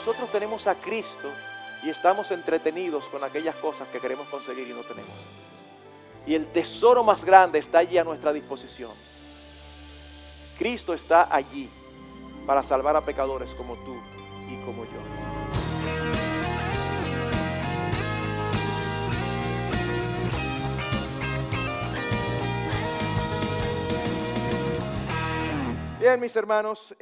nosotros tenemos a Cristo y estamos entretenidos con aquellas cosas que queremos conseguir y no tenemos. Y el tesoro más grande está allí a nuestra disposición. Cristo está allí para salvar a pecadores como tú y como yo. Bien, mis hermanos,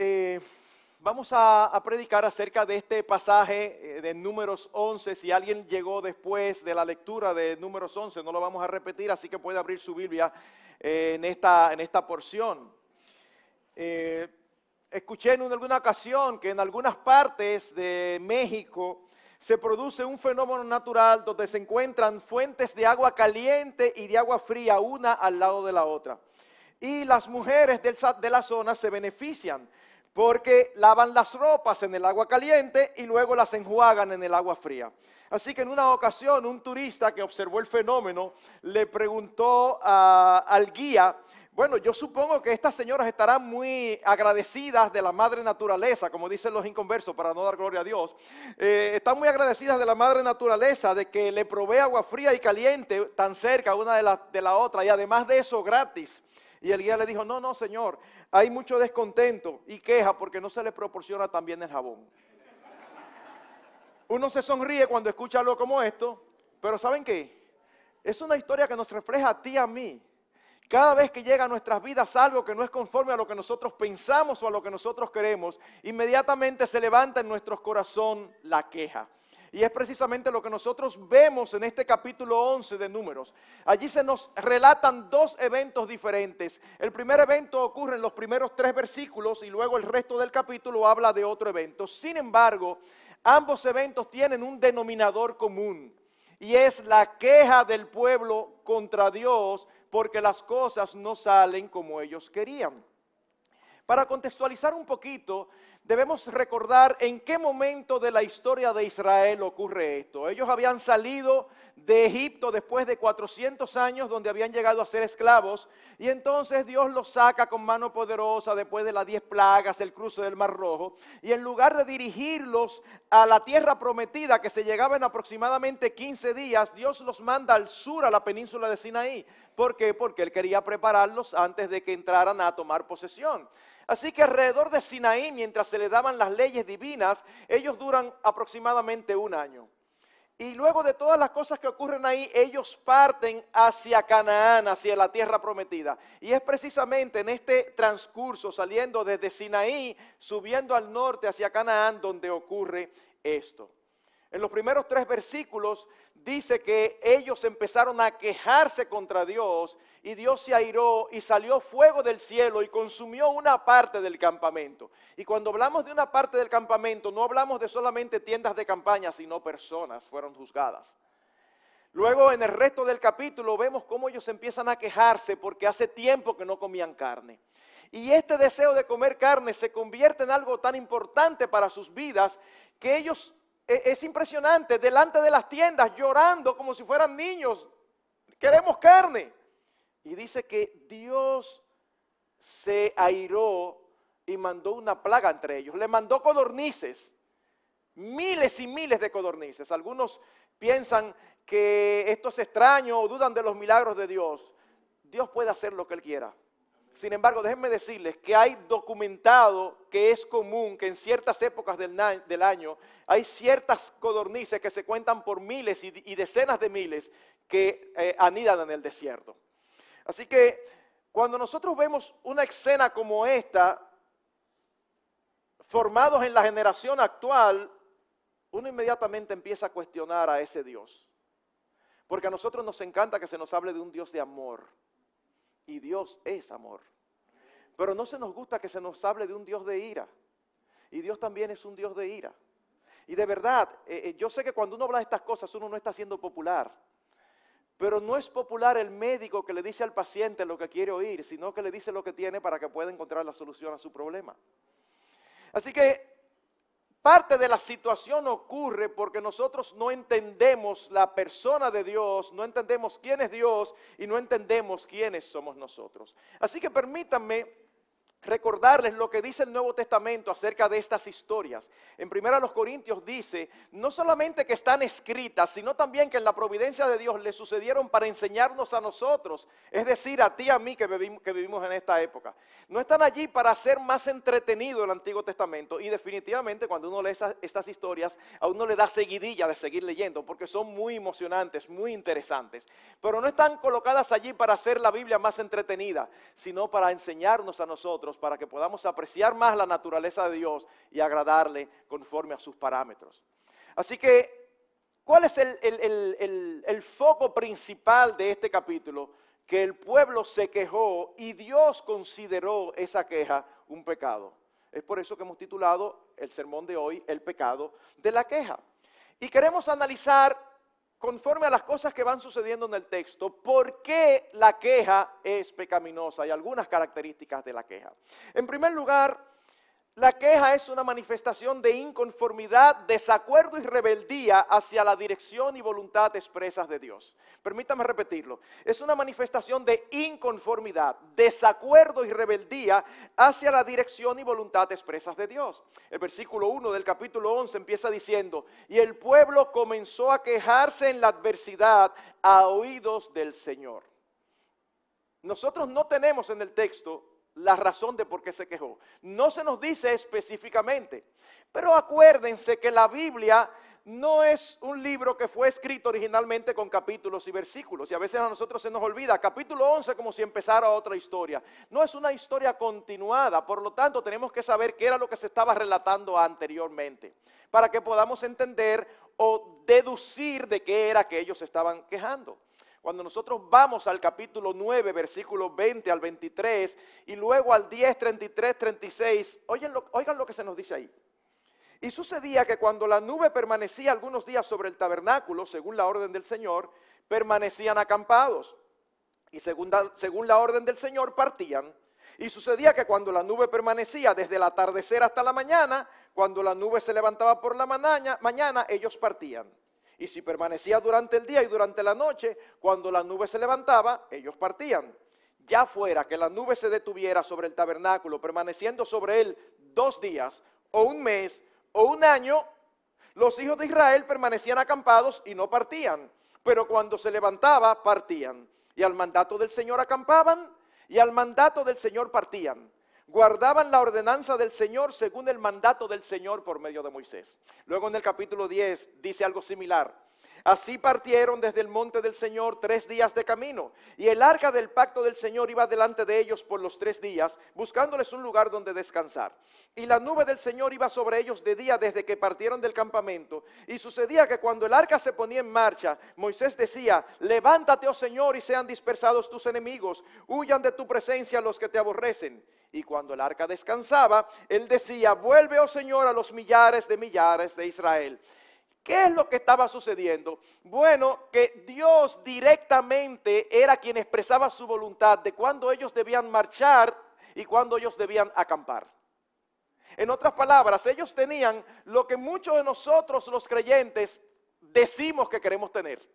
vamos a predicar acerca de este pasaje de Números 11. Si alguien llegó después de la lectura de Números 11, no lo vamos a repetir, así que puede abrir su Biblia en esta porción. Escuché en alguna ocasión que en algunas partes de México se produce un fenómeno natural donde se encuentran fuentes de agua caliente y de agua fría, una al lado de la otra. Y las mujeres de la zona se benefician porque lavan las ropas en el agua caliente y luego las enjuagan en el agua fría. Así que en una ocasión un turista que observó el fenómeno le preguntó al guía: bueno, yo supongo que estas señoras estarán muy agradecidas de la madre naturaleza, como dicen los inconversos, para no dar gloria a Dios. Están muy agradecidas de la madre naturaleza, de que le provee agua fría y caliente tan cerca una de la otra, y además de eso gratis. Y el guía le dijo: no, señor, hay mucho descontento y queja porque no se le proporciona también el jabón. Uno se sonríe cuando escucha algo como esto, pero ¿saben qué? Es una historia que nos refleja a ti y a mí. Cada vez que llega a nuestras vidas algo que no es conforme a lo que nosotros pensamos o a lo que nosotros queremos, inmediatamente se levanta en nuestro corazón la queja. Y es precisamente lo que nosotros vemos en este capítulo 11 de Números. Allí se nos relatan dos eventos diferentes. El primer evento ocurre en los primeros 3 versículos y luego el resto del capítulo habla de otro evento. Sin embargo, ambos eventos tienen un denominador común y es la queja del pueblo contra Dios porque las cosas no salen como ellos querían. Para contextualizar un poquito, debemos recordar en qué momento de la historia de Israel ocurre esto. Ellos habían salido de Egipto después de 400 años donde habían llegado a ser esclavos, y entonces Dios los saca con mano poderosa después de las 10 plagas, el cruce del Mar Rojo, y en lugar de dirigirlos a la tierra prometida que se llegaba en aproximadamente 15 días, Dios los manda al sur, a la península de Sinaí. ¿Por qué? Porque Él quería prepararlos antes de que entraran a tomar posesión. Así que alrededor de Sinaí, mientras se les daban las leyes divinas, ellos duran aproximadamente 1 año. Y luego de todas las cosas que ocurren ahí, ellos parten hacia Canaán, hacia la tierra prometida. Y es precisamente en este transcurso, saliendo desde Sinaí, subiendo al norte hacia Canaán, donde ocurre esto. En los primeros 3 versículos dice que ellos empezaron a quejarse contra Dios y Dios se airó y salió fuego del cielo y consumió una parte del campamento. Y cuando hablamos de una parte del campamento, no hablamos de solamente tiendas de campaña, sino personas fueron juzgadas. Luego en el resto del capítulo vemos cómo ellos empiezan a quejarse porque hace tiempo que no comían carne. Y este deseo de comer carne se convierte en algo tan importante para sus vidas que ellos... Es impresionante, delante de las tiendas llorando como si fueran niños, queremos carne. Y dice que Dios se airó y mandó una plaga entre ellos, le mandó codornices, miles y miles de codornices. Algunos piensan que esto es extraño o dudan de los milagros de Dios. Dios puede hacer lo que Él quiera. Sin embargo, déjenme decirles que hay documentado que es común que en ciertas épocas del año hay ciertas codornices que se cuentan por miles y decenas de miles que anidan en el desierto. Así que cuando nosotros vemos una escena como esta, formados en la generación actual, uno inmediatamente empieza a cuestionar a ese Dios. Porque a nosotros nos encanta que se nos hable de un Dios de amor. Y Dios es amor. Pero no se nos gusta que se nos hable de un Dios de ira. Y Dios también es un Dios de ira. Y de verdad, yo sé que cuando uno habla de estas cosas uno no está siendo popular. Pero no es popular el médico que le dice al paciente lo que quiere oír, sino que le dice lo que tiene para que pueda encontrar la solución a su problema. Así que parte de la situación ocurre porque nosotros no entendemos la persona de Dios, no entendemos quién es Dios y no entendemos quiénes somos nosotros. Así que permítanme recordarles lo que dice el Nuevo Testamento acerca de estas historias. En 1 Corintios dice, no solamente que están escritas, sino también que en la providencia de Dios le sucedieron para enseñarnos a nosotros, es decir, a ti y a mí que vivimos en esta época. No están allí para hacer más entretenido el Antiguo Testamento, y definitivamente cuando uno lee estas historias, a uno le da seguidilla de seguir leyendo, porque son muy emocionantes, muy interesantes. Pero no están colocadas allí para hacer la Biblia más entretenida, sino para enseñarnos a nosotros, para que podamos apreciar más la naturaleza de Dios y agradarle conforme a sus parámetros. Así que, ¿cuál es el foco principal de este capítulo? Que el pueblo se quejó y Dios consideró esa queja un pecado. Es por eso que hemos titulado el sermón de hoy, El pecado de la queja. Y queremos analizar, conforme a las cosas que van sucediendo en el texto, ¿por qué la queja es pecaminosa? Y algunas características de la queja. En primer lugar, la queja es una manifestación de inconformidad, desacuerdo y rebeldía hacia la dirección y voluntad expresas de Dios. Permítame repetirlo. Es una manifestación de inconformidad, desacuerdo y rebeldía hacia la dirección y voluntad expresas de Dios. El versículo 1 del capítulo 11 empieza diciendo, y el pueblo comenzó a quejarse en la adversidad a oídos del Señor. Nosotros no tenemos en el texto la razón de por qué se quejó. No se nos dice específicamente, pero acuérdense que la Biblia no es un libro que fue escrito originalmente con capítulos y versículos, y a veces a nosotros se nos olvida, capítulo 11 como si empezara otra historia. No es una historia continuada, por lo tanto tenemos que saber qué era lo que se estaba relatando anteriormente, para que podamos entender o deducir de qué era que ellos estaban quejando. Cuando nosotros vamos al capítulo 9, versículos 20 al 23, y luego al 10, 33, 36, oigan lo que se nos dice ahí. Y sucedía que cuando la nube permanecía algunos días sobre el tabernáculo, según la orden del Señor, permanecían acampados. Y según la orden del Señor, partían. Y sucedía que cuando la nube permanecía desde el atardecer hasta la mañana, cuando la nube se levantaba por la mañana, ellos partían. Y si permanecía durante el día y durante la noche, cuando la nube se levantaba, ellos partían. Ya fuera que la nube se detuviera sobre el tabernáculo, permaneciendo sobre él 2 días, o 1 mes, o 1 año, los hijos de Israel permanecían acampados y no partían. Pero cuando se levantaba, partían. Y al mandato del Señor acampaban, y al mandato del Señor partían. Guardaban la ordenanza del Señor según el mandato del Señor por medio de Moisés. Luego en el capítulo 10 dice algo similar. Así partieron desde el monte del Señor 3 días de camino, y el arca del pacto del Señor iba delante de ellos por los 3 días, buscándoles un lugar donde descansar. Y la nube del Señor iba sobre ellos de día desde que partieron del campamento. Y sucedía que cuando el arca se ponía en marcha, Moisés decía, levántate, oh Señor, y sean dispersados tus enemigos, huyan de tu presencia los que te aborrecen. Y cuando el arca descansaba, él decía, vuelve, oh Señor, a los millares de Israel. ¿Qué es lo que estaba sucediendo? Bueno, que Dios directamente era quien expresaba su voluntad de cuándo ellos debían marchar y cuándo ellos debían acampar. En otras palabras, ellos tenían lo que muchos de nosotros los creyentes decimos que queremos tener.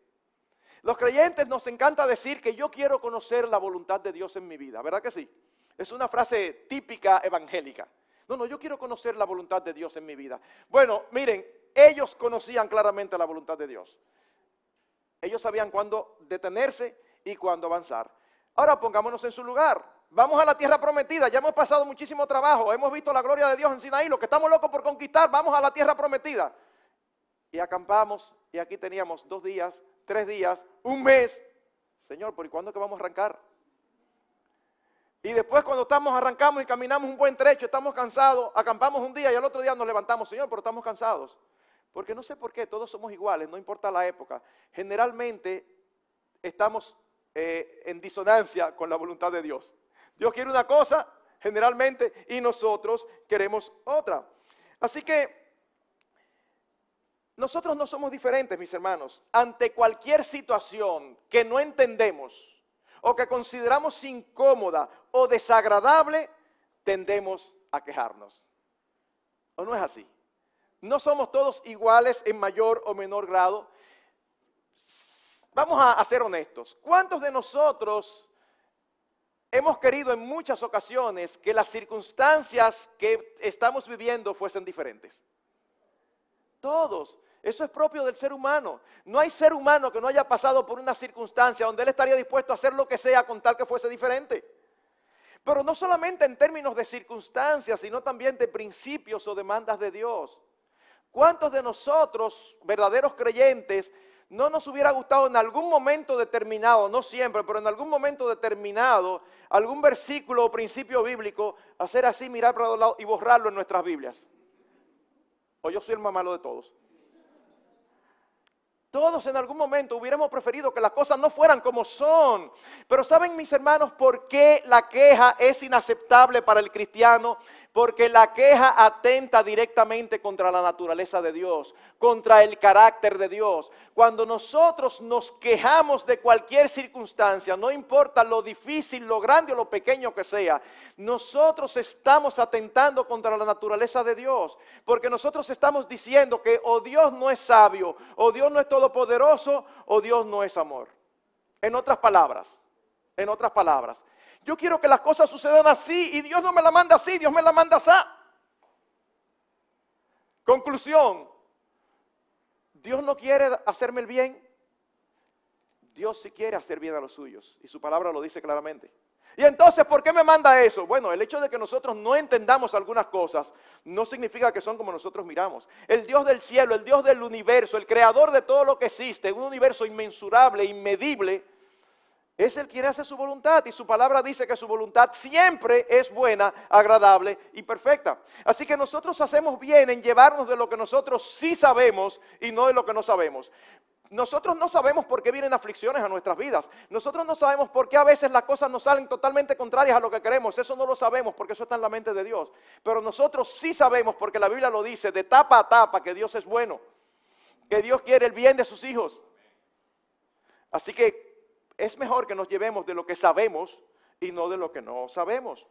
Los creyentes nos encanta decir que yo quiero conocer la voluntad de Dios en mi vida, ¿verdad que sí? Es una frase típica evangélica. No, yo quiero conocer la voluntad de Dios en mi vida. Bueno, miren, ellos conocían claramente la voluntad de Dios. Ellos sabían cuándo detenerse y cuándo avanzar. Ahora pongámonos en su lugar. Vamos a la tierra prometida. Ya hemos pasado muchísimo trabajo. Hemos visto la gloria de Dios en Sinaí. Lo que estamos locos por conquistar, vamos a la tierra prometida. Y acampamos y aquí teníamos 2 días, 3 días, 1 mes. Señor, ¿por cuándo que vamos a arrancar? Y después cuando arrancamos y caminamos un buen trecho, estamos cansados, acampamos un día y al otro día nos levantamos. Señor, pero estamos cansados. Porque no sé por qué, todos somos iguales, no importa la época. Generalmente estamos en disonancia con la voluntad de Dios. Dios quiere una cosa, generalmente, y nosotros queremos otra. Así que nosotros no somos diferentes, mis hermanos. Ante cualquier situación que no entendemos o que consideramos incómoda o desagradable, tendemos a quejarnos. ¿O no es así? No somos todos iguales en mayor o menor grado. Vamos a ser honestos. ¿Cuántos de nosotros hemos querido en muchas ocasiones que las circunstancias que estamos viviendo fuesen diferentes. Todos. Eso es propio del ser humano. No hay ser humano que no haya pasado por una circunstancia donde él estaría dispuesto a hacer lo que sea con tal que fuese diferente. Pero no solamente en términos de circunstancias, sino también de principios o demandas de Dios. ¿Cuántos de nosotros, verdaderos creyentes, no nos hubiera gustado en algún momento determinado, no siempre, pero en algún momento determinado, algún versículo o principio bíblico, hacer así, mirar para los lados y borrarlo en nuestras Biblias? O yo soy el más malo de todos. Todos en algún momento hubiéramos preferido que las cosas no fueran como son. Pero ¿saben, mis hermanos, por qué la queja es inaceptable para el cristiano? Porque la queja atenta directamente contra la naturaleza de Dios, contra el carácter de Dios. Cuando nosotros nos quejamos de cualquier circunstancia, no importa lo difícil, lo grande o lo pequeño que sea, nosotros estamos atentando contra la naturaleza de Dios. Porque nosotros estamos diciendo que o Dios no es sabio, o Dios no es todopoderoso, o Dios no es amor. En otras palabras, yo quiero que las cosas sucedan así y Dios no me la manda así, Dios me la manda así. Conclusión, Dios no quiere hacerme el bien, Dios sí quiere hacer bien a los suyos y su palabra lo dice claramente. Y entonces, ¿por qué me manda eso? Bueno, el hecho de que nosotros no entendamos algunas cosas no significa que son como nosotros miramos. El Dios del cielo, el Dios del universo, el creador de todo lo que existe, un universo inmensurable, inmedible, es el quien hace su voluntad y su palabra dice que su voluntad siempre es buena, agradable y perfecta. Así que nosotros hacemos bien en llevarnos de lo que nosotros sí sabemos y no de lo que no sabemos. Nosotros no sabemos por qué vienen aflicciones a nuestras vidas. Nosotros no sabemos por qué a veces las cosas nos salen totalmente contrarias a lo que queremos. Eso no lo sabemos porque eso está en la mente de Dios. Pero nosotros sí sabemos porque la Biblia lo dice de tapa a tapa que Dios es bueno, que Dios quiere el bien de sus hijos. Así que es mejor que nos llevemos de lo que sabemos y no de lo que no sabemos.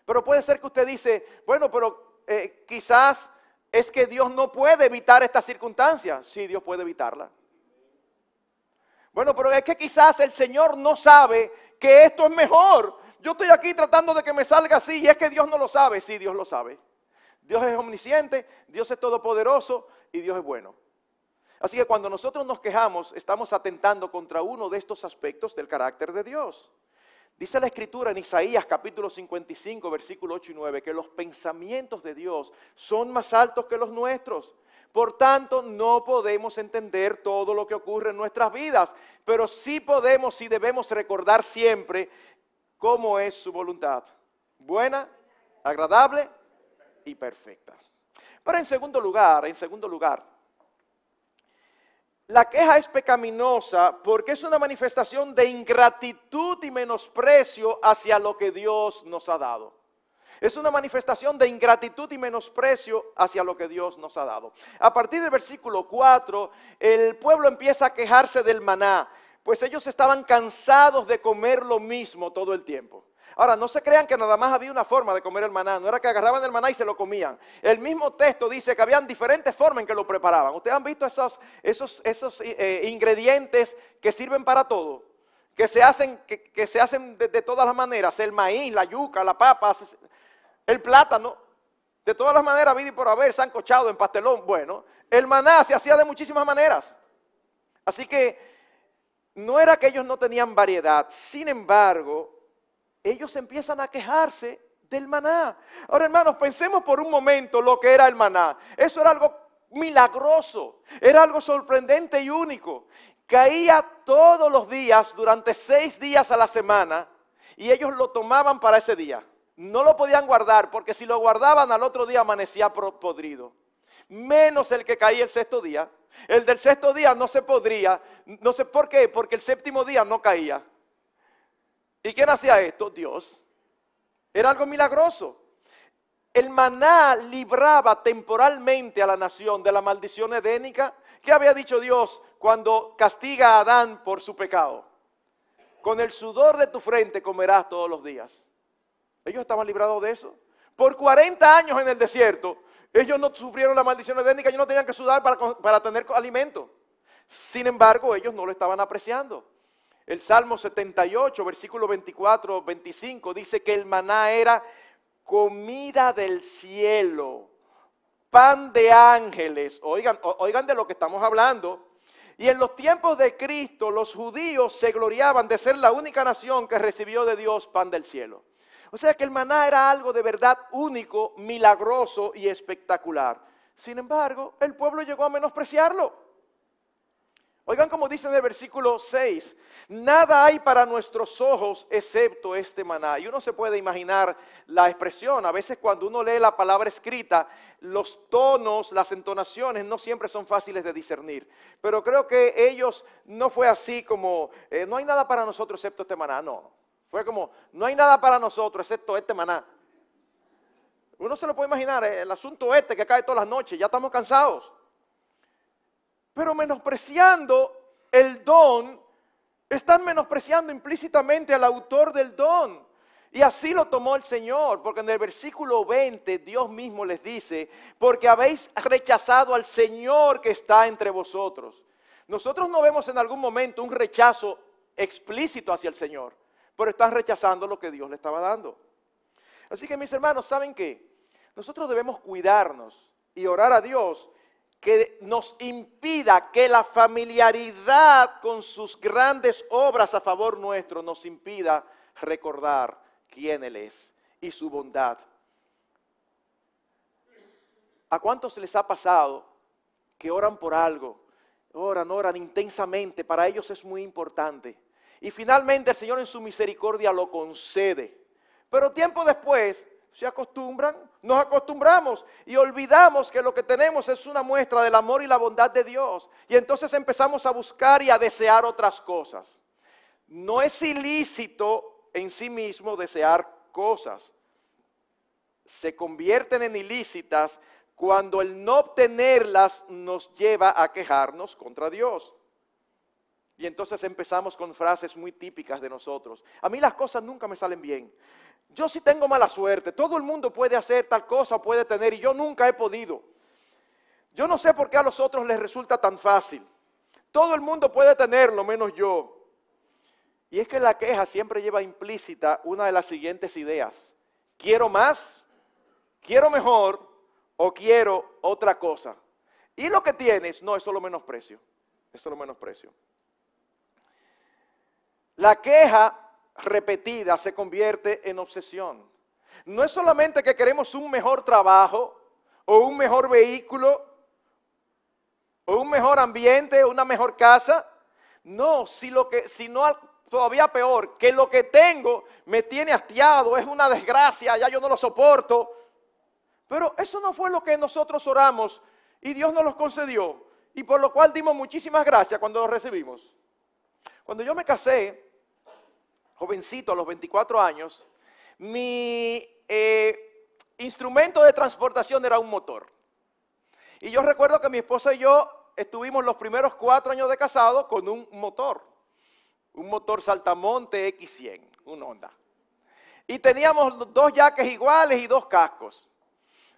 Pero puede ser que usted dice, bueno, pero quizás es que Dios no puede evitar esta circunstancia. Sí, Dios puede evitarla. Bueno, pero es que quizás el Señor no sabe que esto es mejor. Yo estoy aquí tratando de que me salga así y es que Dios no lo sabe. Sí, Dios lo sabe. Dios es omnisciente, Dios es todopoderoso y Dios es bueno. Así que cuando nosotros nos quejamos, estamos atentando contra uno de estos aspectos del carácter de Dios. Dice la Escritura en Isaías capítulo 55, versículo 8 y 9, que los pensamientos de Dios son más altos que los nuestros. Por tanto, no podemos entender todo lo que ocurre en nuestras vidas, pero sí podemos y debemos recordar siempre cómo es su voluntad. Buena, agradable y perfecta. Pero en segundo lugar, la queja es pecaminosa porque es una manifestación de ingratitud y menosprecio hacia lo que Dios nos ha dado. Es una manifestación de ingratitud y menosprecio hacia lo que Dios nos ha dado. A partir del versículo 4, el pueblo empieza a quejarse del maná, pues ellos estaban cansados de comer lo mismo todo el tiempo. Ahora, no se crean que nada más había una forma de comer el maná, no era que agarraban el maná y se lo comían. El mismo texto dice que habían diferentes formas en que lo preparaban. ¿Ustedes han visto esos ingredientes que sirven para todo? Que se hacen de todas las maneras, el maíz, la yuca, la papa, el plátano, de todas las maneras, habido y por haber, sancochado, en pastelón. Bueno, el maná se hacía de muchísimas maneras. Así que no era que ellos no tenían variedad, sin embargo, ellos empiezan a quejarse del maná. Ahora, hermanos, pensemos por un momento lo que era el maná. Eso era algo milagroso, era algo sorprendente y único. Caía todos los días durante 6 días a la semana y ellos lo tomaban para ese día. No lo podían guardar porque si lo guardaban al otro día amanecía podrido. Menos el que caía el sexto día. El del sexto día no se podría. No sé por qué, porque el séptimo día no caía. ¿Y quién hacía esto? Dios. Era algo milagroso. El maná libraba temporalmente a la nación de la maldición edénica. ¿Qué había dicho Dios cuando castiga a Adán por su pecado? Con el sudor de tu frente comerás todos los días. Ellos estaban librados de eso. Por 40 años en el desierto, ellos no sufrieron la maldición edénica, ellos no tenían que sudar para tener alimento. Sin embargo, ellos no lo estaban apreciando. El Salmo 78, versículo 24, 25, dice que el maná era comida del cielo, pan de ángeles. Oigan de lo que estamos hablando. Y en los tiempos de Cristo, los judíos se gloriaban de ser la única nación que recibió de Dios pan del cielo. O sea que el maná era algo de verdad único, milagroso y espectacular. Sin embargo, el pueblo llegó a menospreciarlo. Oigan como dice en el versículo 6, nada hay para nuestros ojos excepto este maná. Y uno se puede imaginar la expresión. A veces cuando uno lee la palabra escrita, los tonos, las entonaciones no siempre son fáciles de discernir. Pero creo que ellos no fue así como, no hay nada para nosotros excepto este maná. No, fue como, no hay nada para nosotros excepto este maná. Uno se lo puede imaginar, el asunto este que cae todas las noches, ya estamos cansados. Pero menospreciando el don, están menospreciando implícitamente al autor del don. Y así lo tomó el Señor, porque en el versículo 20 Dios mismo les dice, porque habéis rechazado al Señor que está entre vosotros. Nosotros no vemos en algún momento un rechazo explícito hacia el Señor, pero están rechazando lo que Dios le estaba dando. Así que mis hermanos, ¿saben qué? Nosotros debemos cuidarnos y orar a Dios que nos impida que la familiaridad con sus grandes obras a favor nuestro nos impida recordar quién Él es y su bondad. ¿A cuántos les ha pasado que oran por algo? Oran intensamente, para ellos es muy importante. Y finalmente el Señor en su misericordia lo concede. Pero tiempo después se acostumbran, nos acostumbramos y olvidamos que lo que tenemos es una muestra del amor y la bondad de Dios. Y entonces empezamos a buscar y a desear otras cosas. No es ilícito en sí mismo desear cosas. Se convierten en ilícitas cuando el no obtenerlas nos lleva a quejarnos contra Dios. Y entonces empezamos con frases muy típicas de nosotros. A mí las cosas nunca me salen bien. Yo sí tengo mala suerte. Todo el mundo puede hacer tal cosa o puede tener y yo nunca he podido. Yo no sé por qué a los otros les resulta tan fácil. Todo el mundo puede tenerlo, menos yo. Y es que la queja siempre lleva implícita una de las siguientes ideas. Quiero más, quiero mejor o quiero otra cosa. Y lo que tienes, no, eso lo menosprecio. Eso lo menosprecio. La queja repetida se convierte en obsesión. No es solamente que queremos un mejor trabajo o un mejor vehículo o un mejor ambiente o una mejor casa. No, sino todavía peor, que lo que tengo me tiene hastiado, es una desgracia, ya yo no lo soporto. Pero eso no fue lo que nosotros oramos y Dios nos los concedió y por lo cual dimos muchísimas gracias cuando lo recibimos. Cuando yo me casé, jovencito, a los 24 años, mi instrumento de transportación era un motor. Y yo recuerdo que mi esposa y yo estuvimos los primeros 4 años de casado con un motor Saltamonte X100, un Honda. Y teníamos 2 yaques iguales y 2 cascos.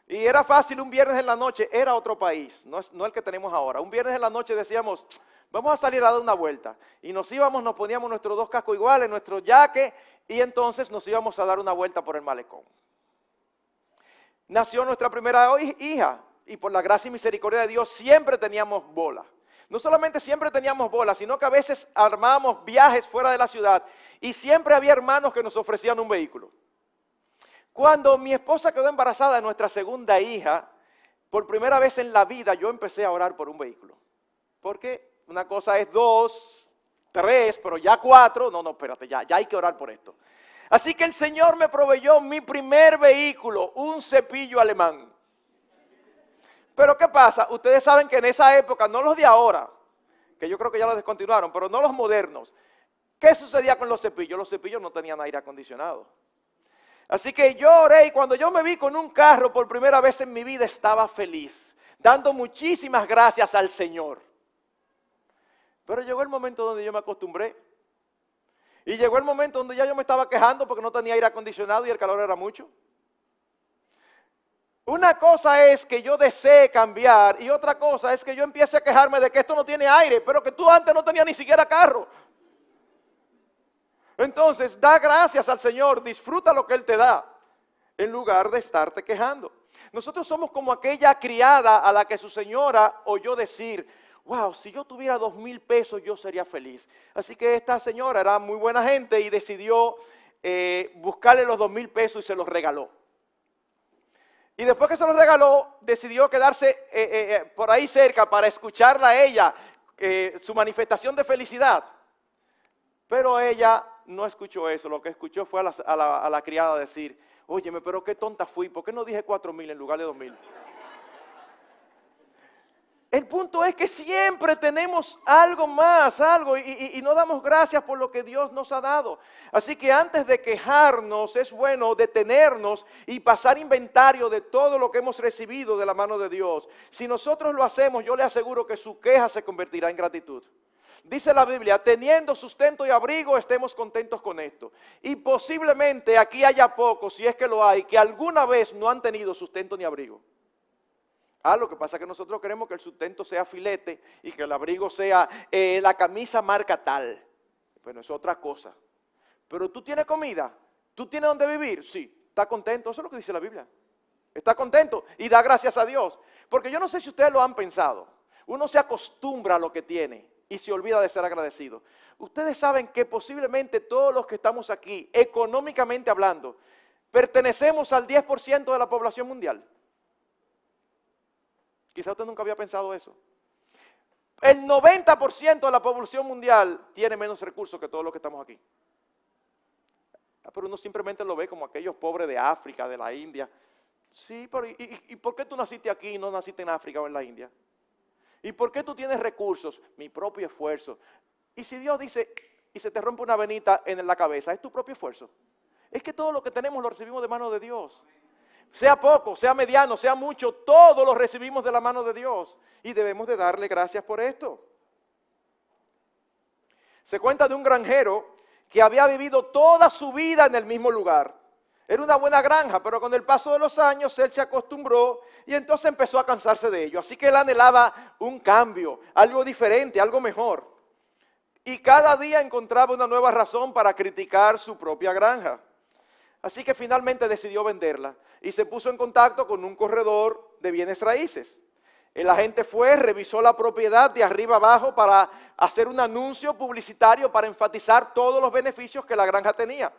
Y era fácil un viernes en la noche, era otro país, no el que tenemos ahora. Un viernes en la noche decíamos, vamos a salir a dar una vuelta. Y nos poníamos nuestros 2 cascos iguales, nuestro jaque, y entonces nos íbamos a dar una vuelta por el malecón. Nació nuestra primera hija, y por la gracia y misericordia de Dios siempre teníamos bola. No solamente siempre teníamos bola, sino que a veces armábamos viajes fuera de la ciudad, y siempre había hermanos que nos ofrecían un vehículo. Cuando mi esposa quedó embarazada de nuestra segunda hija, por primera vez en la vida yo empecé a orar por un vehículo. Porque una cosa es 2, 3, pero ya 4, no, espérate, ya hay que orar por esto. Así que el Señor me proveyó mi primer vehículo, un cepillo alemán. Pero ¿qué pasa? Ustedes saben que en esa época, no los de ahora, que yo creo que ya los descontinuaron, pero no los modernos. ¿Qué sucedía con los cepillos? Los cepillos no tenían aire acondicionado. Así que yo oré y cuando yo me vi con un carro por primera vez en mi vida estaba feliz, dando muchísimas gracias al Señor. Pero llegó el momento donde yo me acostumbré. Y llegó el momento donde ya yo me estaba quejando porque no tenía aire acondicionado y el calor era mucho. Una cosa es que yo desee cambiar y otra cosa es que yo empiece a quejarme de que esto no tiene aire, pero que tú antes no tenías ni siquiera carro. Entonces, da gracias al Señor, disfruta lo que Él te da, en lugar de estarte quejando. Nosotros somos como aquella criada a la que su señora oyó decir, wow, si yo tuviera 2,000 pesos yo sería feliz. Así que esta señora era muy buena gente y decidió buscarle los 2,000 pesos y se los regaló. Y después que se los regaló, decidió quedarse por ahí cerca para escucharla a ella, su manifestación de felicidad. Pero ella no escuchó eso, lo que escuchó fue a la criada decir, óyeme, pero qué tonta fui, ¿por qué no dije 4,000 en lugar de 2,000? El punto es que siempre tenemos algo más, y no damos gracias por lo que Dios nos ha dado. Así que antes de quejarnos, es bueno detenernos y pasar inventario de todo lo que hemos recibido de la mano de Dios. Si nosotros lo hacemos, yo le aseguro que su queja se convertirá en gratitud. Dice la Biblia, teniendo sustento y abrigo, estemos contentos con esto. Y posiblemente aquí haya pocos, si es que lo hay, que alguna vez no han tenido sustento ni abrigo. Lo que pasa es que nosotros queremos que el sustento sea filete y que el abrigo sea la camisa marca tal. Bueno, es otra cosa. Pero tú tienes comida, tú tienes donde vivir, sí, está contento, eso es lo que dice la Biblia. Está contento y da gracias a Dios. Porque yo no sé si ustedes lo han pensado. Uno se acostumbra a lo que tiene y se olvida de ser agradecido. Ustedes saben que posiblemente todos los que estamos aquí, económicamente hablando, pertenecemos al 10% de la población mundial. Quizá usted nunca había pensado eso. El 90% de la población mundial tiene menos recursos que todos los que estamos aquí. Pero uno simplemente lo ve como aquellos pobres de África, de la India. Sí, pero ¿y por qué tú naciste aquí y no naciste en África o en la India? ¿Y por qué tú tienes recursos? Mi propio esfuerzo. Y si Dios dice, y se te rompe una venita en la cabeza, es tu propio esfuerzo. Es que todo lo que tenemos lo recibimos de mano de Dios. Sea poco, sea mediano, sea mucho, todo lo recibimos de la mano de Dios. Y debemos de darle gracias por esto. Se cuenta de un granjero que había vivido toda su vida en el mismo lugar. Era una buena granja, pero con el paso de los años él se acostumbró y entonces empezó a cansarse de ello. Así que él anhelaba un cambio, algo diferente, algo mejor. Y cada día encontraba una nueva razón para criticar su propia granja. Así que finalmente decidió venderla y se puso en contacto con un corredor de bienes raíces. El agente fue, revisó la propiedad de arriba abajo para hacer un anuncio publicitario para enfatizar todos los beneficios que la granja tenía.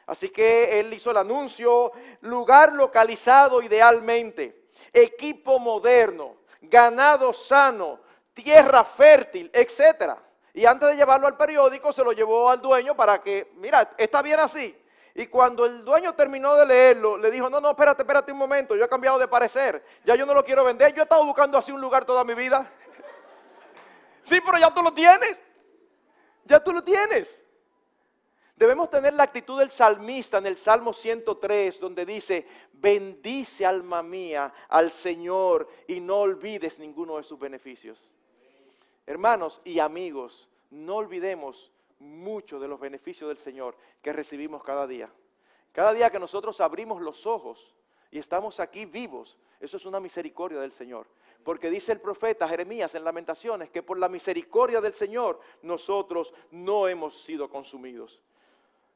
Así que él hizo el anuncio, lugar localizado idealmente, equipo moderno, ganado sano, tierra fértil, etc. Y antes de llevarlo al periódico se lo llevó al dueño para que, mira, está bien así. Y cuando el dueño terminó de leerlo, le dijo, no, espérate un momento, yo he cambiado de parecer, ya yo no lo quiero vender, yo he estado buscando así un lugar toda mi vida. Sí, pero ya tú lo tienes, ya tú lo tienes. Debemos tener la actitud del salmista en el Salmo 103, donde dice, bendice alma mía al Señor y no olvides ninguno de sus beneficios. Hermanos y amigos, no olvidemos mucho de los beneficios del Señor que recibimos cada día. Cada día que nosotros abrimos los ojos y estamos aquí vivos, eso es una misericordia del Señor. Porque dice el profeta Jeremías en Lamentaciones que por la misericordia del Señor nosotros no hemos sido consumidos.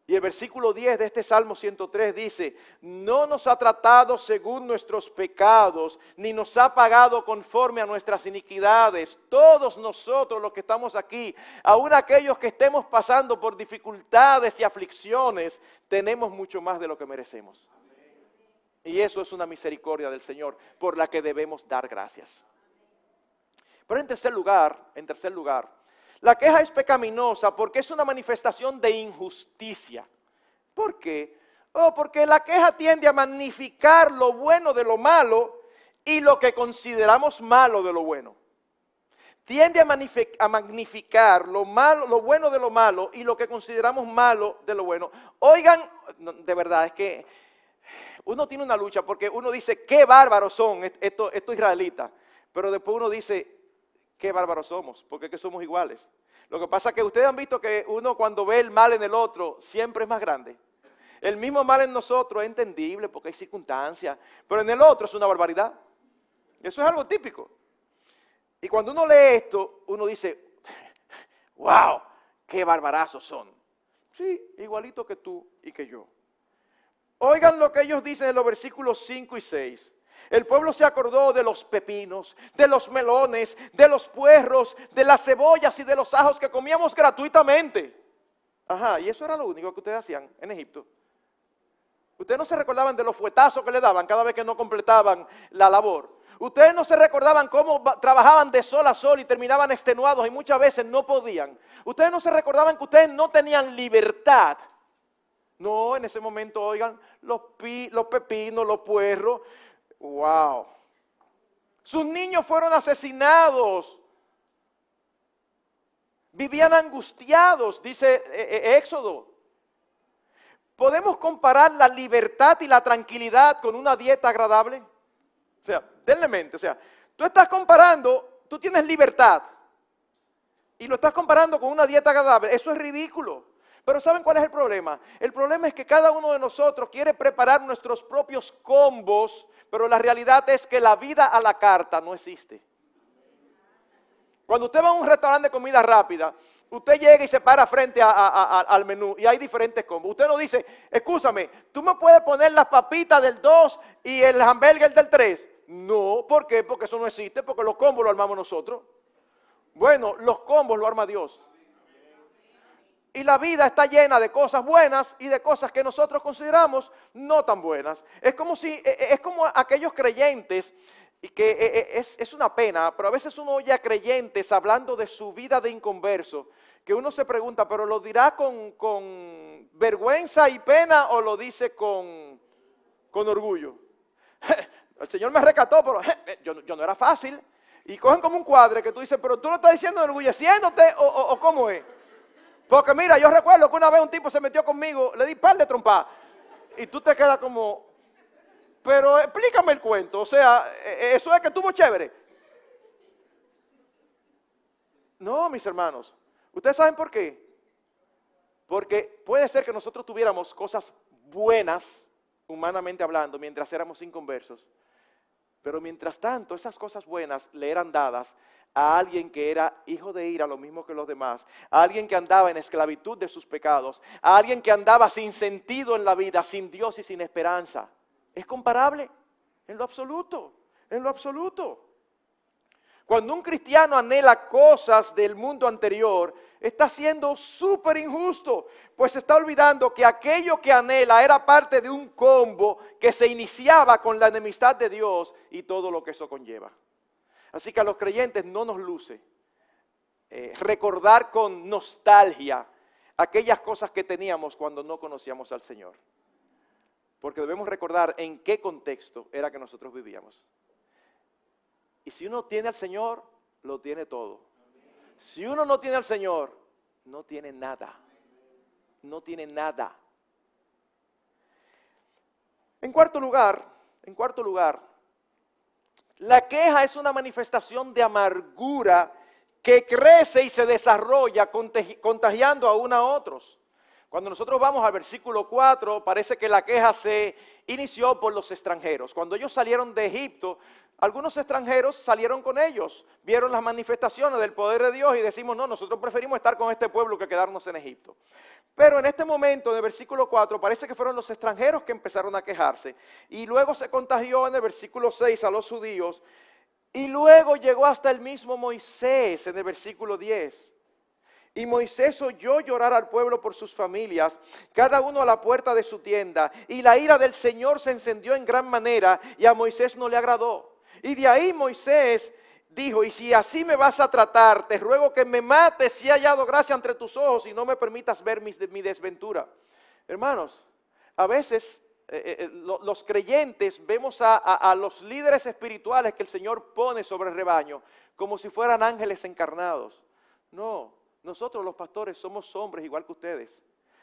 Y el versículo 10 de este Salmo 103 dice, no nos ha tratado según nuestros pecados, ni nos ha pagado conforme a nuestras iniquidades. Todos nosotros los que estamos aquí, aun aquellos que estemos pasando por dificultades y aflicciones, tenemos mucho más de lo que merecemos. Y eso es una misericordia del Señor por la que debemos dar gracias. Pero en tercer lugar, la queja es pecaminosa porque es una manifestación de injusticia. ¿Por qué? Porque la queja tiende a magnificar lo bueno de lo malo y lo que consideramos malo de lo bueno. Tiende a magnificar lo bueno de lo malo y lo que consideramos malo de lo bueno. Oigan, de verdad, es que uno tiene una lucha porque uno dice, qué bárbaros son estos israelitas. Pero después uno dice, qué bárbaros somos, porque es que somos iguales. Lo que pasa es que ustedes han visto que uno cuando ve el mal en el otro, siempre es más grande. El mismo mal en nosotros es entendible porque hay circunstancias, pero en el otro es una barbaridad. Eso es algo típico. Y cuando uno lee esto, uno dice, wow, qué barbarazos son. Sí, igualito que tú y que yo. Oigan lo que ellos dicen en los versículos 5 y 6. El pueblo se acordó de los pepinos, de los melones, de los puerros, de las cebollas y de los ajos que comíamos gratuitamente. Ajá, y eso era lo único que ustedes hacían en Egipto. Ustedes no se recordaban de los fuetazos que le daban cada vez que no completaban la labor. Ustedes no se recordaban cómo trabajaban de sol a sol y terminaban extenuados y muchas veces no podían. Ustedes no se recordaban que ustedes no tenían libertad. No, en ese momento, oigan, los pepinos, los puerros. ¡Wow! Sus niños fueron asesinados. Vivían angustiados, dice Éxodo. ¿Podemos comparar la libertad y la tranquilidad con una dieta agradable? O sea, denle mente. O sea, tú estás comparando, tú tienes libertad y lo estás comparando con una dieta agradable. Eso es ridículo. Pero ¿saben cuál es el problema? El problema es que cada uno de nosotros quiere preparar nuestros propios combos, pero la realidad es que la vida a la carta no existe. Cuando usted va a un restaurante de comida rápida, usted llega y se para frente al menú y hay diferentes combos. Usted no dice, escúchame, ¿tú me puedes poner las papitas del 2 y el hamburger del 3? No, ¿por qué? Porque eso no existe, porque los combos los armamos nosotros. Bueno, los combos los arma Dios. Y la vida está llena de cosas buenas y de cosas que nosotros consideramos no tan buenas. Es como aquellos creyentes, que es una pena, pero a veces uno oye a creyentes hablando de su vida de inconverso, que uno se pregunta, ¿pero lo dirá con vergüenza y pena o lo dice con orgullo? El Señor me rescató, pero yo no era fácil. Y cogen como un cuadre que tú dices, ¿pero tú lo estás diciendo enorgulleciéndote o cómo es? Porque mira, yo recuerdo que una vez un tipo se metió conmigo, le di par de trompadas. Y tú te quedas como, pero explícame el cuento. O sea, eso es que estuvo chévere. No, mis hermanos. ¿Ustedes saben por qué? Porque puede ser que nosotros tuviéramos cosas buenas, humanamente hablando, mientras éramos inconversos. Pero mientras tanto, esas cosas buenas le eran dadas a alguien que era hijo de ira, lo mismo que los demás, a alguien que andaba en esclavitud de sus pecados, a alguien que andaba sin sentido en la vida, sin Dios y sin esperanza. ¿Es comparable? En lo absoluto, en lo absoluto. Cuando un cristiano anhela cosas del mundo anterior, está siendo súper injusto, pues se está olvidando que aquello que anhela era parte de un combo que se iniciaba con la enemistad de Dios y todo lo que eso conlleva. Así que a los creyentes no nos luce recordar con nostalgia aquellas cosas que teníamos cuando no conocíamos al Señor. Porque debemos recordar en qué contexto era que nosotros vivíamos. Y si uno tiene al Señor, lo tiene todo. Si uno no tiene al Señor, no tiene nada. No tiene nada. En cuarto lugar, la queja es una manifestación de amargura que crece y se desarrolla contagiando aún a otros. Cuando nosotros vamos al versículo 4, parece que la queja se inició por los extranjeros. Cuando ellos salieron de Egipto, algunos extranjeros salieron con ellos, vieron las manifestaciones del poder de Dios y decimos, no, nosotros preferimos estar con este pueblo que quedarnos en Egipto. Pero en este momento, en el versículo 4, parece que fueron los extranjeros que empezaron a quejarse. Y luego se contagió en el versículo 6 a los judíos. Y luego llegó hasta el mismo Moisés en el versículo 10. Y Moisés oyó llorar al pueblo por sus familias, cada uno a la puerta de su tienda. Y la ira del Señor se encendió en gran manera y a Moisés no le agradó. Y de ahí Moisés dijo, y si así me vas a tratar, te ruego que me mates si he hallado gracia entre tus ojos y no me permitas ver mi desventura. Hermanos, a veces los creyentes vemos a los líderes espirituales que el Señor pone sobre el rebaño como si fueran ángeles encarnados. No, nosotros los pastores somos hombres igual que ustedes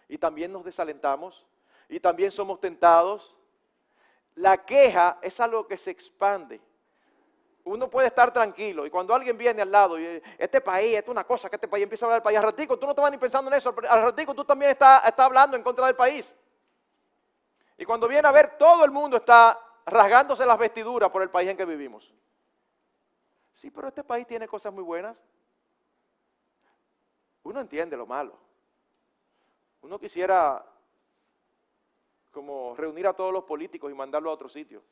y también nos desalentamos y también somos tentados. La queja es algo que se expande. Uno puede estar tranquilo y cuando alguien viene al lado y este país, esto es una cosa que este país empieza a hablar del país, al ratico tú no estabas ni pensando en eso, al ratico tú también estás hablando en contra del país. Y cuando viene a ver, todo el mundo está rasgándose las vestiduras por el país en que vivimos. Sí, pero este país tiene cosas muy buenas. Uno entiende lo malo. Uno quisiera como reunir a todos los políticos y mandarlos a otro sitio.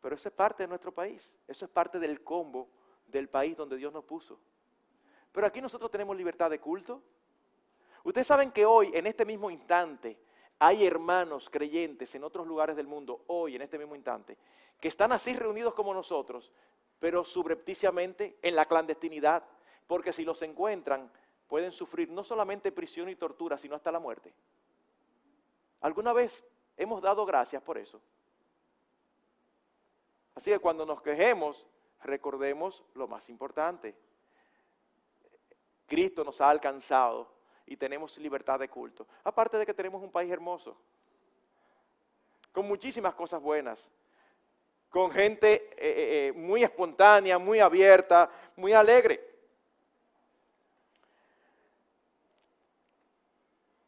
Pero eso es parte de nuestro país, eso es parte del combo del país donde Dios nos puso. Pero aquí nosotros tenemos libertad de culto. Ustedes saben que hoy, en este mismo instante, hay hermanos creyentes en otros lugares del mundo, hoy, en este mismo instante, que están así reunidos como nosotros, pero subrepticiamente en la clandestinidad, porque si los encuentran, pueden sufrir no solamente prisión y tortura, sino hasta la muerte. ¿Alguna vez hemos dado gracias por eso? Así que cuando nos quejemos, recordemos lo más importante. Cristo nos ha alcanzado y tenemos libertad de culto. Aparte de que tenemos un país hermoso, con muchísimas cosas buenas, con gente muy espontánea, muy abierta, muy alegre.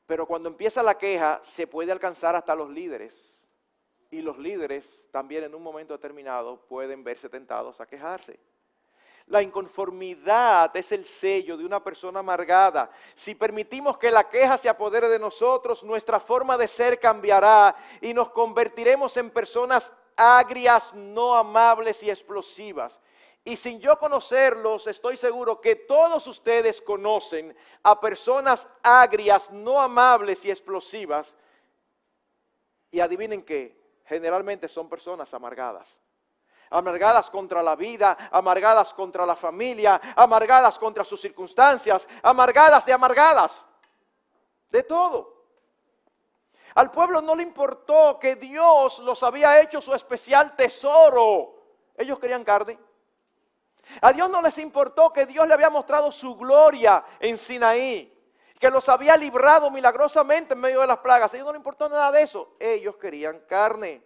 Pero cuando empieza la queja, se puede alcanzar hasta los líderes. Y los líderes también en un momento determinado pueden verse tentados a quejarse. La inconformidad es el sello de una persona amargada. Si permitimos que la queja se apodere de nosotros, nuestra forma de ser cambiará y nos convertiremos en personas agrias, no amables y explosivas. Y sin yo conocerlos, estoy seguro que todos ustedes conocen a personas agrias, no amables y explosivas. Y adivinen qué, generalmente son personas amargadas. Amargadas contra la vida, amargadas contra la familia, amargadas contra sus circunstancias, amargadas de amargadas, de todo. Al pueblo no le importó que Dios los había hecho su especial tesoro. Ellos querían carne. A Dios no les importó que Dios le había mostrado su gloria en Sinaí, que los había librado milagrosamente en medio de las plagas. A ellos no les importó nada de eso. Ellos querían carne.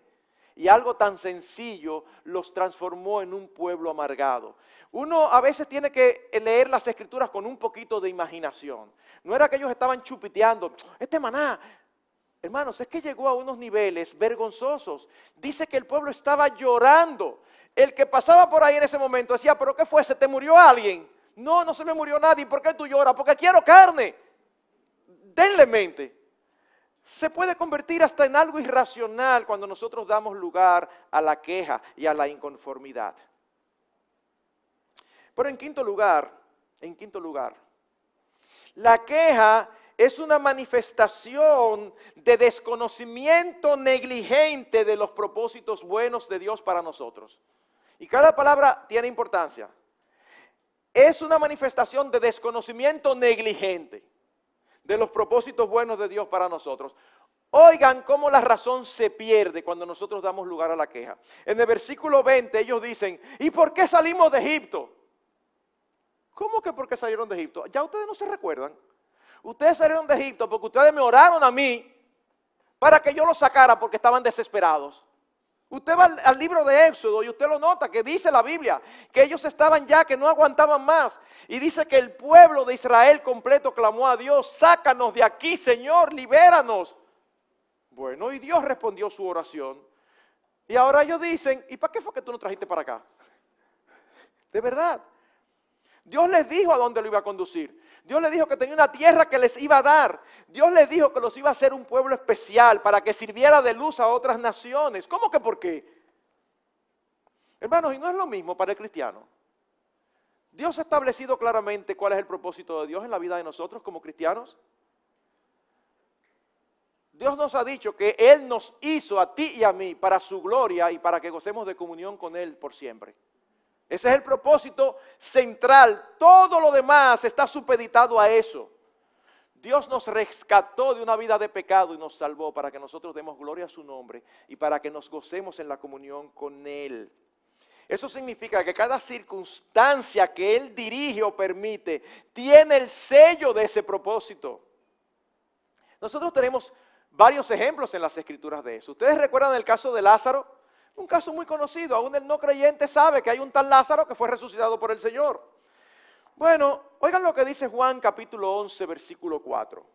Y algo tan sencillo los transformó en un pueblo amargado. Uno a veces tiene que leer las escrituras con un poquito de imaginación. No era que ellos estaban chupiteando, este maná. Hermanos, es que llegó a unos niveles vergonzosos. Dice que el pueblo estaba llorando. El que pasaba por ahí en ese momento decía, ¿pero qué fue? ¿Se te murió alguien? No, no se me murió nadie. ¿Por qué tú lloras? Porque quiero carne. Denle mente. Se puede convertir hasta en algo irracional cuando nosotros damos lugar a la queja y a la inconformidad. Pero en quinto lugar, la queja es una manifestación de desconocimiento negligente de los propósitos buenos de Dios para nosotros. Y cada palabra tiene importancia. Es una manifestación de desconocimiento negligente de los propósitos buenos de Dios para nosotros. Oigan cómo la razón se pierde cuando nosotros damos lugar a la queja. En el versículo 20 ellos dicen, ¿y por qué salimos de Egipto? ¿Cómo que por qué salieron de Egipto? Ya ustedes no se recuerdan. Ustedes salieron de Egipto porque ustedes me oraron a mí para que yo los sacara porque estaban desesperados. Usted va al libro de Éxodo y usted lo nota, que dice la Biblia, que ellos estaban ya, que no aguantaban más. Y dice que el pueblo de Israel completo clamó a Dios, sácanos de aquí, Señor, libéranos. Bueno, y Dios respondió su oración. Y ahora ellos dicen, ¿y para qué fue que tú nos trajiste para acá? De verdad. Dios les dijo a dónde lo iba a conducir. Dios les dijo que tenía una tierra que les iba a dar. Dios les dijo que los iba a hacer un pueblo especial para que sirviera de luz a otras naciones. ¿Cómo que por qué? Hermanos, y no es lo mismo para el cristiano. Dios ha establecido claramente cuál es el propósito de Dios en la vida de nosotros como cristianos. Dios nos ha dicho que Él nos hizo a ti y a mí para su gloria y para que gocemos de comunión con Él por siempre. Ese es el propósito central. Todo lo demás está supeditado a eso. Dios nos rescató de una vida de pecado y nos salvó para que nosotros demos gloria a su nombre y para que nos gocemos en la comunión con Él. Eso significa que cada circunstancia que Él dirige o permite tiene el sello de ese propósito. Nosotros tenemos varios ejemplos en las Escrituras de eso. ¿Ustedes recuerdan el caso de Lázaro? Un caso muy conocido, aún el no creyente sabe que hay un tal Lázaro que fue resucitado por el Señor. Bueno, oigan lo que dice Juan capítulo 11, versículo 4.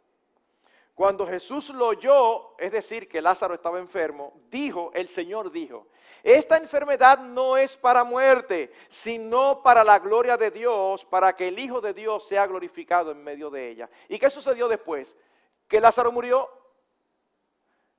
Cuando Jesús lo oyó, es decir, que Lázaro estaba enfermo, el Señor dijo, esta enfermedad no es para muerte, sino para la gloria de Dios, para que el Hijo de Dios sea glorificado en medio de ella. ¿Y qué sucedió después? Que Lázaro murió.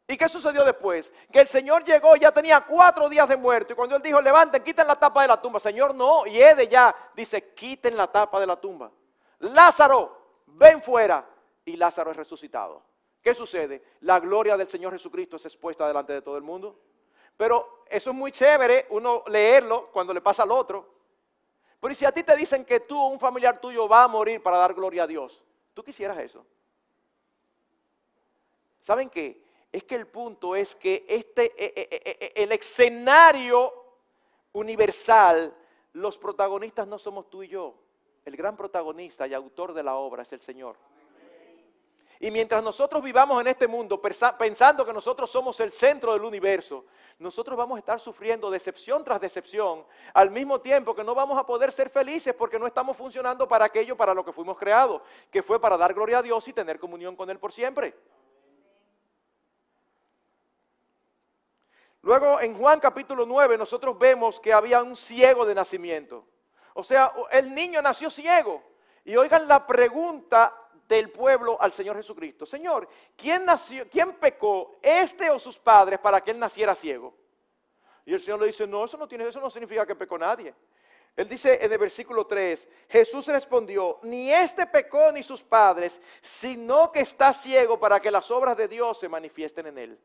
¿Y qué sucedió después? Que el Señor llegó y ya tenía 4 días de muerto. Y cuando Él dijo, levanten, quiten la tapa de la tumba. Señor, no. Y Ede ya dice, quiten la tapa de la tumba. Lázaro, ven fuera. Y Lázaro es resucitado. ¿Qué sucede? La gloria del Señor Jesucristo es expuesta delante de todo el mundo. Pero eso es muy chévere, uno leerlo cuando le pasa al otro. Pero ¿y si a ti te dicen que tú o un familiar tuyo va a morir para dar gloria a Dios? ¿Tú quisieras eso? ¿Saben qué? Es que el punto es que el escenario universal, los protagonistas no somos tú y yo. El gran protagonista y autor de la obra es el Señor. Y mientras nosotros vivamos en este mundo pensando que nosotros somos el centro del universo, nosotros vamos a estar sufriendo decepción tras decepción, al mismo tiempo que no vamos a poder ser felices porque no estamos funcionando para aquello para lo que fuimos creados, que fue para dar gloria a Dios y tener comunión con Él por siempre. Luego en Juan capítulo 9 nosotros vemos que había un ciego de nacimiento. O sea, el niño nació ciego. Y oigan la pregunta del pueblo al Señor Jesucristo. Señor, ¿quién pecó, este o sus padres, para que él naciera ciego? Y el Señor le dice, no, eso no significa que pecó nadie. Él dice en el versículo 3, Jesús respondió, ni este pecó ni sus padres, sino que está ciego para que las obras de Dios se manifiesten en él.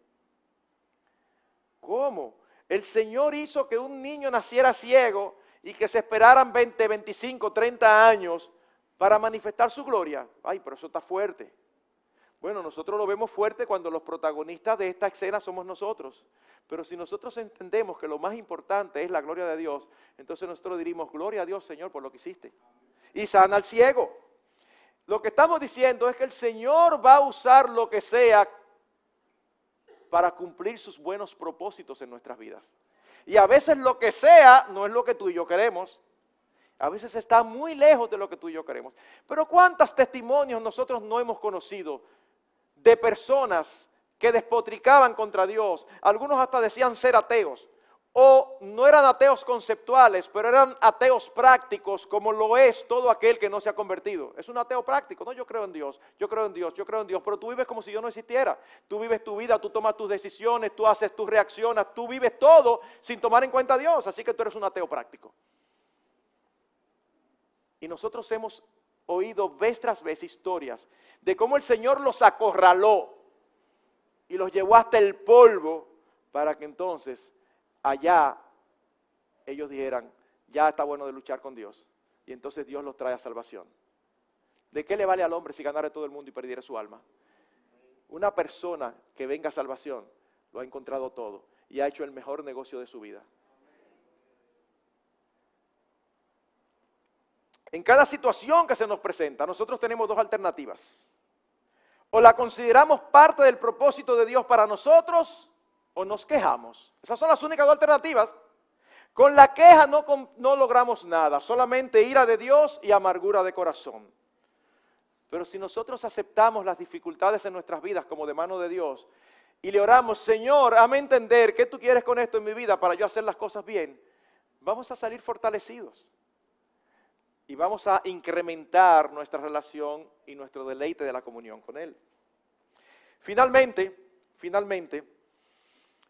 ¿Cómo? El Señor hizo que un niño naciera ciego y que se esperaran 20, 25, 30 años para manifestar su gloria. Ay, pero eso está fuerte. Bueno, nosotros lo vemos fuerte cuando los protagonistas de esta escena somos nosotros. Pero si nosotros entendemos que lo más importante es la gloria de Dios, entonces nosotros dirimos, gloria a Dios, Señor, por lo que hiciste. Y sana al ciego. Lo que estamos diciendo es que el Señor va a usar lo que sea para cumplir sus buenos propósitos en nuestras vidas. Y a veces lo que sea no es lo que tú y yo queremos. A veces está muy lejos de lo que tú y yo queremos. Pero ¿cuántos testimonios nosotros no hemos conocido de personas que despotricaban contra Dios? Algunos hasta decían ser ateos. O no eran ateos conceptuales, pero eran ateos prácticos, como lo es todo aquel que no se ha convertido. Es un ateo práctico. No, yo creo en Dios, yo creo en Dios, yo creo en Dios. Pero tú vives como si yo no existiera. Tú vives tu vida, tú tomas tus decisiones, tú haces tus reacciones, tú vives todo sin tomar en cuenta a Dios. Así que tú eres un ateo práctico. Y nosotros hemos oído vez tras vez historias de cómo el Señor los acorraló y los llevó hasta el polvo para que entonces allá ellos dijeran, ya está bueno de luchar con Dios. Y entonces Dios los trae a salvación. ¿De qué le vale al hombre si ganara todo el mundo y perdiera su alma? Una persona que venga a salvación lo ha encontrado todo y ha hecho el mejor negocio de su vida. En cada situación que se nos presenta, nosotros tenemos 2 alternativas. O la consideramos parte del propósito de Dios para nosotros, o nos quejamos. Esas son las únicas 2 alternativas. Con la queja no logramos nada, solamente ira de Dios y amargura de corazón. Pero si nosotros aceptamos las dificultades en nuestras vidas como de mano de Dios y le oramos, Señor, hazme entender qué tú quieres con esto en mi vida para yo hacer las cosas bien, vamos a salir fortalecidos. Y vamos a incrementar nuestra relación y nuestro deleite de la comunión con Él. Finalmente,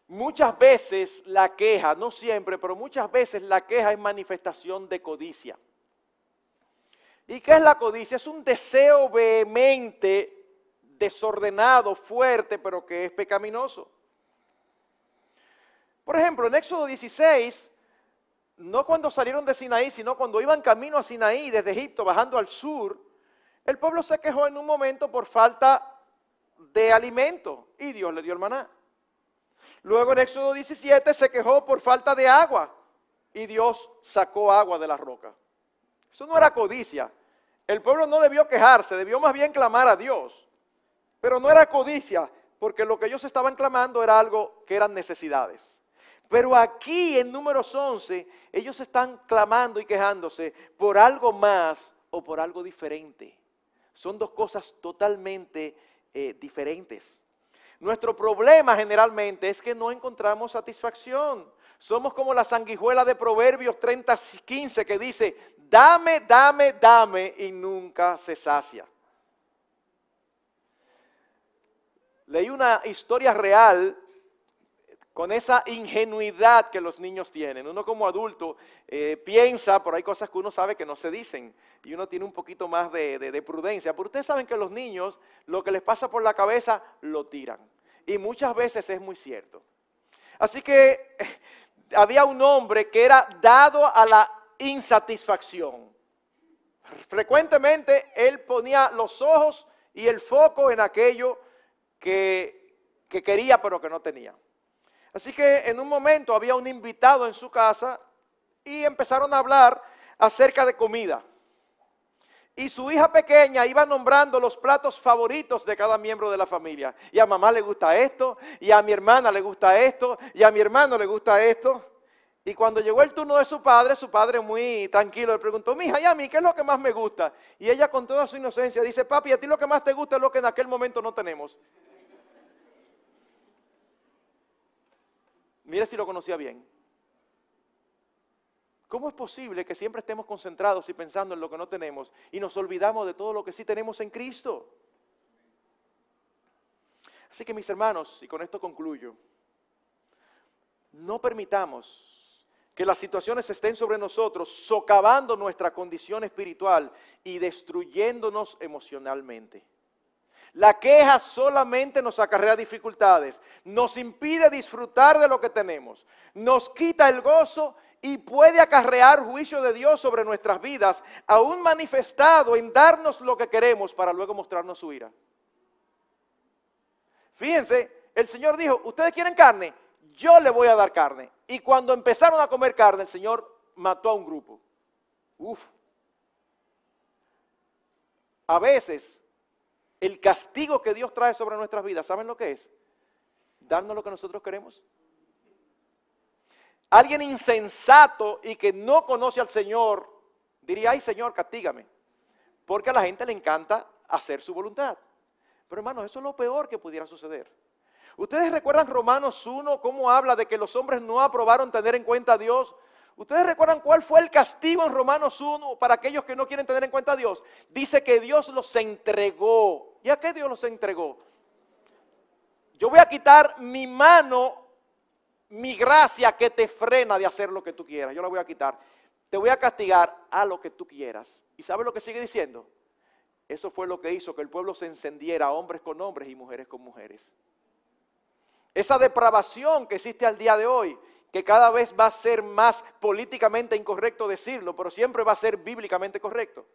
muchas veces la queja, no siempre, pero muchas veces la queja es manifestación de codicia. ¿Y qué es la codicia? Es un deseo vehemente, desordenado, fuerte, pero que es pecaminoso. Por ejemplo, en Éxodo 16, no cuando salieron de Sinaí, sino cuando iban camino a Sinaí desde Egipto, bajando al sur, el pueblo se quejó en un momento por falta de alimento y Dios le dio el maná. Luego en Éxodo 17 se quejó por falta de agua y Dios sacó agua de la roca. Eso no era codicia. El pueblo no debió quejarse, debió más bien clamar a Dios. Pero no era codicia, porque lo que ellos estaban clamando era algo que eran necesidades. Pero aquí en Números 11, ellos están clamando y quejándose por algo más o por algo diferente. Son 2 cosas totalmente diferentes. Nuestro problema generalmente es que no encontramos satisfacción. Somos como la sanguijuela de Proverbios 30:15 que dice, dame, dame, dame y nunca se sacia. Leí una historia real con esa ingenuidad que los niños tienen. Uno como adulto piensa, pero hay cosas que uno sabe que no se dicen y uno tiene un poquito más de prudencia. Pero ustedes saben que los niños, lo que les pasa por la cabeza, lo tiran. Y muchas veces es muy cierto. Así que había un hombre que era dado a la insatisfacción. Frecuentemente él ponía los ojos y el foco en aquello que quería pero que no tenía. Así que en un momento había un invitado en su casa y empezaron a hablar acerca de comida. Y su hija pequeña iba nombrando los platos favoritos de cada miembro de la familia. Y a mamá le gusta esto, y a mi hermana le gusta esto, y a mi hermano le gusta esto. Y cuando llegó el turno de su padre muy tranquilo le preguntó, mija, ¿y a mí qué es lo que más me gusta? Y ella con toda su inocencia dice, papi, a ti lo que más te gusta es lo que en aquel momento no tenemos. Mire si lo conocía bien. ¿Cómo es posible que siempre estemos concentrados y pensando en lo que no tenemos y nos olvidamos de todo lo que sí tenemos en Cristo? Así que mis hermanos, y con esto concluyo, no permitamos que las situaciones estén sobre nosotros, socavando nuestra condición espiritual y destruyéndonos emocionalmente. La queja solamente nos acarrea dificultades, nos impide disfrutar de lo que tenemos, nos quita el gozo y puede acarrear juicio de Dios sobre nuestras vidas, aún manifestado en darnos lo que queremos para luego mostrarnos su ira. Fíjense, el Señor dijo, ¿ustedes quieren carne? Yo le voy a dar carne. Y cuando empezaron a comer carne, el Señor mató a un grupo. A veces, el castigo que Dios trae sobre nuestras vidas, ¿saben lo que es? Darnos lo que nosotros queremos. Alguien insensato y que no conoce al Señor, diría, ay Señor, castígame. Porque a la gente le encanta hacer su voluntad. Pero hermanos, eso es lo peor que pudiera suceder. ¿Ustedes recuerdan Romanos 1, cómo habla de que los hombres no aprobaron tener en cuenta a Dios? ¿Ustedes recuerdan cuál fue el castigo en Romanos 1 para aquellos que no quieren tener en cuenta a Dios? Dice que Dios los entregó. ¿Y a qué Dios los entregó? Yo voy a quitar mi mano, mi gracia que te frena de hacer lo que tú quieras. Yo la voy a quitar. Te voy a castigar a lo que tú quieras. ¿Y sabes lo que sigue diciendo? Eso fue lo que hizo que el pueblo se encendiera, hombres con hombres y mujeres con mujeres. Esa depravación que existe al día de hoy, que cada vez va a ser más políticamente incorrecto decirlo, pero siempre va a ser bíblicamente correcto,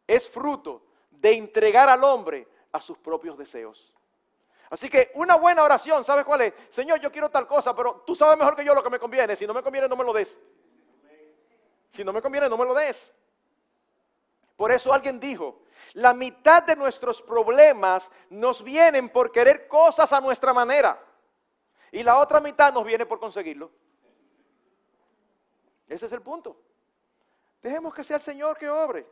es fruto de entregar al hombre a sus propios deseos. Así que una buena oración, ¿sabes cuál es? Señor, yo quiero tal cosa, pero tú sabes mejor que yo lo que me conviene. Si no me conviene, no me lo des. Si no me conviene, no me lo des. Por eso alguien dijo, la mitad de nuestros problemas nos vienen por querer cosas a nuestra manera y la otra mitad nos viene por conseguirlo. Ese es el punto. Dejemos que sea el Señor que obre.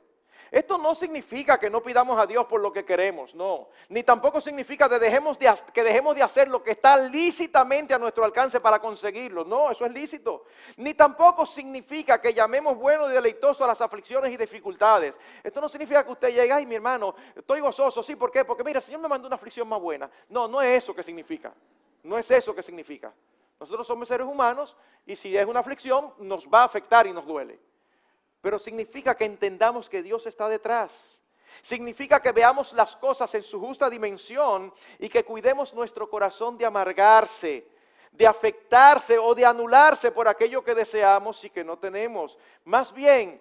Esto no significa que no pidamos a Dios por lo que queremos, no. Ni tampoco significa que dejemos de hacer lo que está lícitamente a nuestro alcance para conseguirlo. No, eso es lícito. Ni tampoco significa que llamemos bueno y deleitoso a las aflicciones y dificultades. Esto no significa que usted llegue, ay mi hermano, estoy gozoso, sí, ¿por qué? Porque mira, el Señor me mandó una aflicción más buena. No, no es eso que significa. No es eso que significa. Nosotros somos seres humanos y si es una aflicción nos va a afectar y nos duele. Pero significa que entendamos que Dios está detrás. Significa que veamos las cosas en su justa dimensión y que cuidemos nuestro corazón de amargarse, de afectarse o de anularse por aquello que deseamos y que no tenemos. Más bien,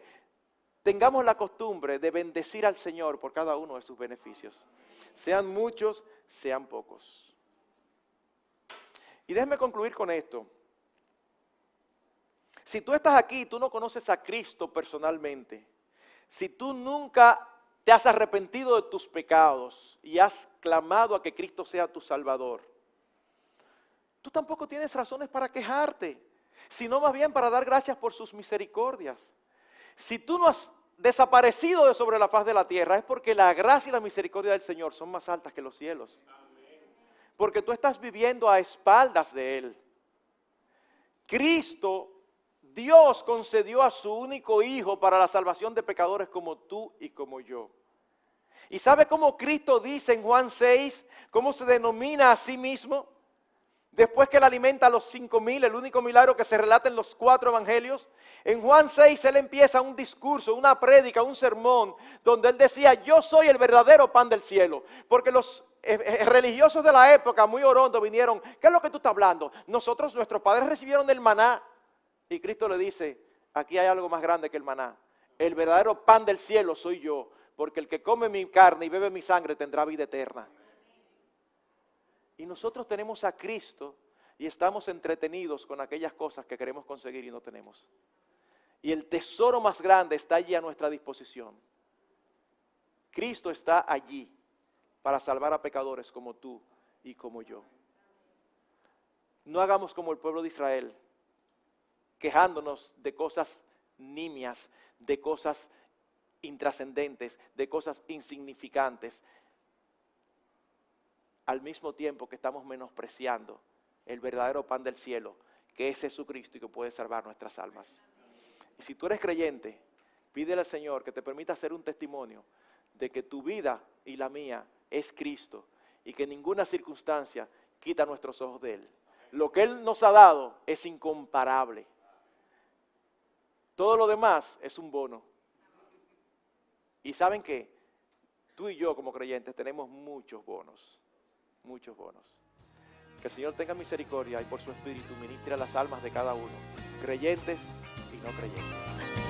tengamos la costumbre de bendecir al Señor por cada uno de sus beneficios. Sean muchos, sean pocos. Y déjenme concluir con esto. Si tú estás aquí y tú no conoces a Cristo personalmente, si tú nunca te has arrepentido de tus pecados y has clamado a que Cristo sea tu Salvador, tú tampoco tienes razones para quejarte, sino más bien para dar gracias por sus misericordias. Si tú no has desaparecido de sobre la faz de la tierra es porque la gracia y la misericordia del Señor son más altas que los cielos. Porque tú estás viviendo a espaldas de Él. Cristo, Dios concedió a su único Hijo para la salvación de pecadores como tú y como yo. ¿Y sabe cómo Cristo dice en Juan 6, cómo se denomina a sí mismo? Después que Él alimenta a los 5,000, el único milagro que se relata en los 4 evangelios. En Juan 6 Él empieza un discurso, una prédica, un sermón, donde Él decía, yo soy el verdadero pan del cielo. Porque los religiosos de la época, muy orondos, vinieron, ¿qué es lo que tú estás hablando? Nuestros padres recibieron el maná. Y Cristo le dice, aquí hay algo más grande que el maná. El verdadero pan del cielo soy yo, porque el que come mi carne y bebe mi sangre tendrá vida eterna. Y nosotros tenemos a Cristo y estamos entretenidos con aquellas cosas que queremos conseguir y no tenemos. Y el tesoro más grande está allí a nuestra disposición. Cristo está allí para salvar a pecadores como tú y como yo. No hagamos como el pueblo de Israel, quejándonos de cosas nimias, de cosas intrascendentes, de cosas insignificantes, al mismo tiempo que estamos menospreciando el verdadero pan del cielo, que es Jesucristo y que puede salvar nuestras almas. Y si tú eres creyente, pídele al Señor que te permita hacer un testimonio de que tu vida y la mía es Cristo y que ninguna circunstancia quita nuestros ojos de Él. Lo que Él nos ha dado es incomparable. Todo lo demás es un bono. Y ¿saben qué? Tú y yo como creyentes tenemos muchos bonos. Muchos bonos. Que el Señor tenga misericordia y por su Espíritu ministre a las almas de cada uno, creyentes y no creyentes.